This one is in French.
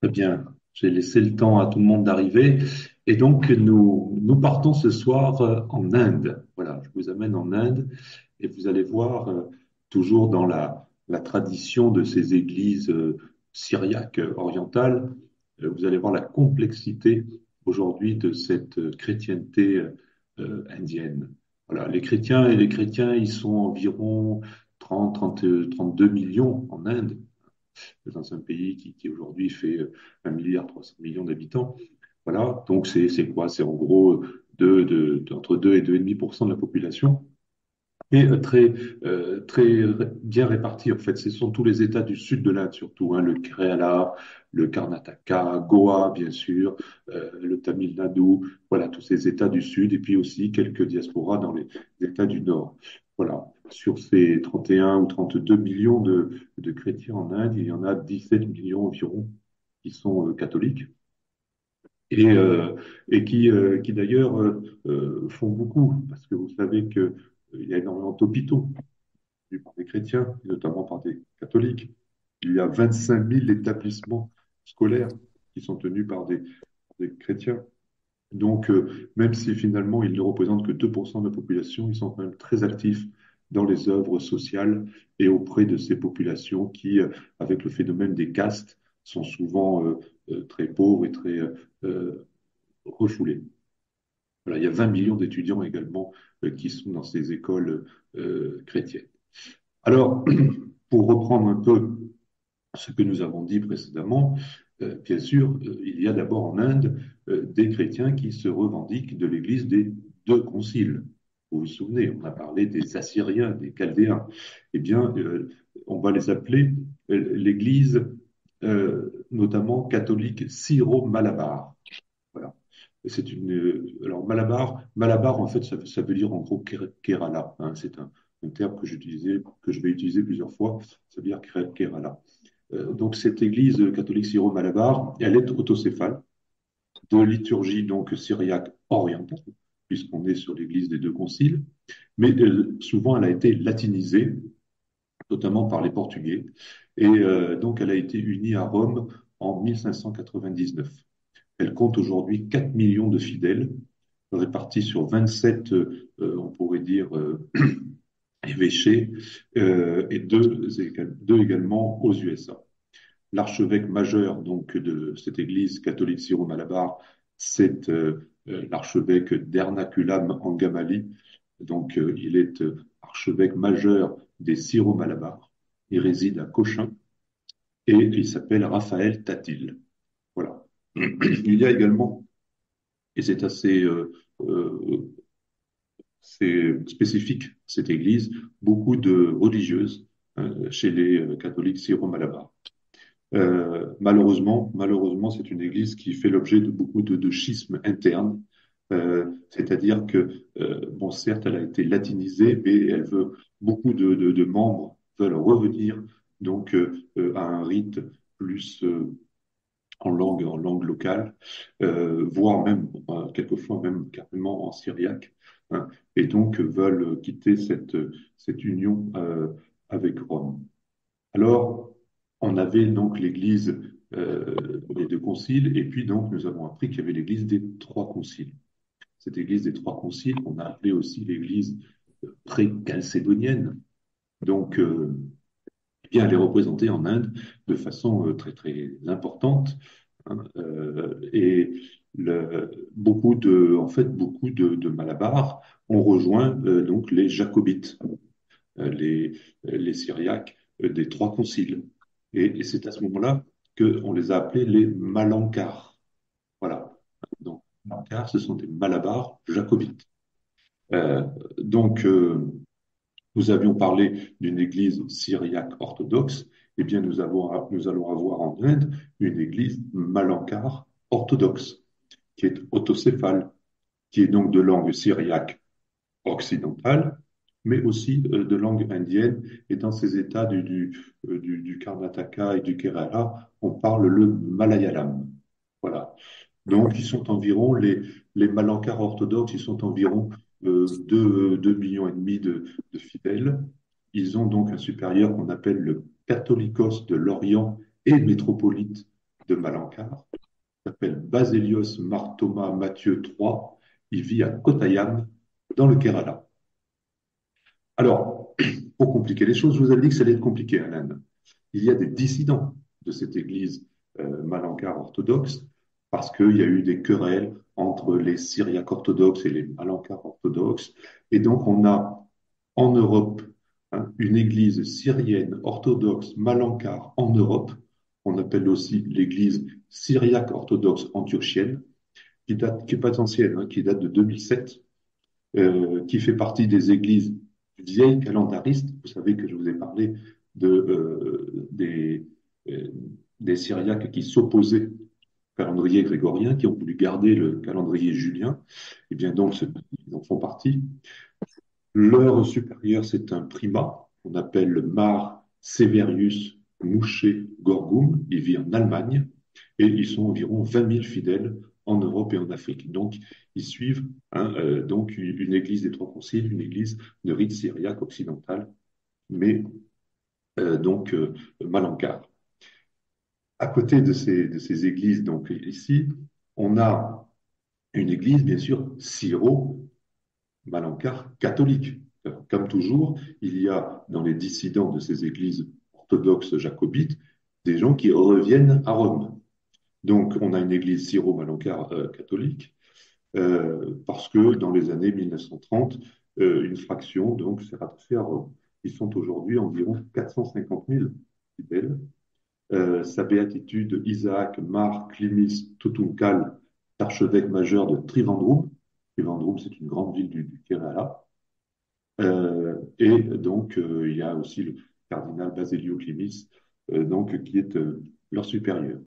Très bien, j'ai laissé le temps à tout le monde d'arriver. Et donc, nous partons ce soir en Inde. Voilà, je vous amène en Inde et vous allez voir, toujours dans la tradition de ces églises syriaques orientales, vous allez voir la complexité aujourd'hui de cette chrétienté indienne. Voilà, les chrétiens et les chrétiens, ils sont environ 32 millions en Inde dans un pays qui aujourd'hui fait 1,3 milliard d'habitants. Voilà, donc c'est quoi? C'est en gros entre 2 et 2,5% de la population. Et très bien répartis, en fait. Ce sont tous les États du sud de l'Inde, surtout, hein, le Kerala, le Karnataka, Goa, bien sûr, le Tamil Nadu, voilà, tous ces États du sud, et puis aussi quelques diasporas dans les États du nord. Voilà. Sur ces 31 ou 32 millions de chrétiens en Inde, il y en a 17 millions environ qui sont catholiques et, euh, et qui d'ailleurs font beaucoup, parce que vous savez qu'il y a énormément d'hôpitaux par des chrétiens, et notamment par des catholiques. Il y a 25 000 établissements scolaires qui sont tenus par des chrétiens. Donc, même si finalement ils ne représentent que 2% de la population, ils sont quand même très actifs dans les œuvres sociales et auprès de ces populations qui, avec le phénomène des castes, sont souvent très pauvres et très refoulées. Voilà, il y a 20 millions d'étudiants également qui sont dans ces écoles chrétiennes. Alors, pour reprendre un peu ce que nous avons dit précédemment, bien sûr, il y a d'abord en Inde des chrétiens qui se revendiquent de l'Église des deux conciles. Vous vous souvenez, on a parlé des Assyriens, des Chaldéens. Eh bien, on va les appeler l'Église notamment catholique syro-malabar. Voilà. C'est alors Malabar en fait ça veut dire en gros Kerala, hein. C'est un terme que je vais utiliser plusieurs fois. Ça veut dire Kerala. Donc cette église catholique syro-malabar, elle est autocéphale de liturgie donc syriaque orientale, puisqu'on est sur l'église des deux conciles, mais souvent elle a été latinisée, notamment par les Portugais, et donc elle a été unie à Rome en 1599. Elle compte aujourd'hui 4 millions de fidèles répartis sur 27, on pourrait dire, évêchés, et deux également aux USA. L'archevêque majeur donc de cette église catholique syro-malabar, c'est l'archevêque d'Ernakulam Angamali. Donc il est archevêque majeur des syro-malabars. Il réside à Cochin et il s'appelle Raphaël Tatil. Voilà. Il y a également, et euh, c'est spécifique, cette église, beaucoup de religieuses chez les catholiques syro-malabars. Malheureusement, c'est une église qui fait l'objet de beaucoup de schismes internes. C'est-à-dire que, bon, certes, elle a été latinisée, mais beaucoup de membres veulent revenir donc à un rite plus en langue locale, voire même, quelquefois même carrément en syriaque, hein, et donc veulent quitter cette union avec Rome. Alors, on avait donc l'église des deux conciles, et puis donc nous avons appris qu'il y avait l'église des trois conciles. Cette église des trois conciles, on a appelé aussi l'église pré-chalcédonienne. Donc, eh bien, elle est représentée en Inde de façon très très importante, hein, et beaucoup de Malabars ont rejoint donc les Jacobites, les Syriaques des trois conciles. Et c'est à ce moment-là qu'on les a appelés les Malankars. Voilà. Donc, Malankars, ce sont des Malabars jacobites. Euh, donc, nous avions parlé d'une église syriaque orthodoxe. Eh bien, nous allons avoir en Inde une église Malankar orthodoxe, qui est autocéphale, qui est donc de langue syriaque occidentale, mais aussi de langue indienne. Et dans ces États du Karnataka et du Kerala, on parle le malayalam. Voilà. Donc, les Malankars orthodoxes, ils sont environ 2 millions et demi de fidèles. Ils ont donc un supérieur qu'on appelle le Catholicos de l'Orient et métropolite de Malankar, s'appelle Baselios Martoma Mathieu III. Il vit à Kottayam, dans le Kerala. Alors, pour compliquer les choses, je vous avais dit que ça allait être compliqué en Inde. Il y a des dissidents de cette église malankar orthodoxe parce qu'il y a eu des querelles entre les Syriaques orthodoxes et les malankars orthodoxes. Et donc, on a en Europe une église syrienne orthodoxe malankar en Europe. On appelle aussi l'église syriaque orthodoxe antiochienne, qui est pas ancienne, qui date de 2007, qui fait partie des églises vieilles calendaristes. Vous savez que je vous ai parlé euh, des Syriaques qui s'opposaient au calendrier grégorien, qui ont voulu garder le calendrier julien. Et bien donc, ils en font partie. Leur supérieur, c'est un primat qu'on appelle le Mar Severius Mouché Gorgum. Il vit en Allemagne et ils sont environ 20 000 fidèles en Europe et en Afrique. Donc, ils suivent donc une église des trois conciles, une église de rite syriaque occidental, mais malankar. À côté de ces églises, donc ici, on a une église, bien sûr, syro-malankar catholique. Comme toujours, il y a dans les dissidents de ces églises orthodoxes jacobites des gens qui reviennent à Rome. Donc, on a une église syro-malankar catholique parce que dans les années 1930, une fraction donc s'est rattachée à Rome. Ils sont aujourd'hui environ 450 000 fidèles. Sa béatitude, Isaac Mar Klimis Tutunkal, archevêque majeur de Trivandrum. Trivandrum, c'est une grande ville du Kerala. Et donc, il y a aussi le cardinal Basilio Klimis, donc, qui est leur supérieur.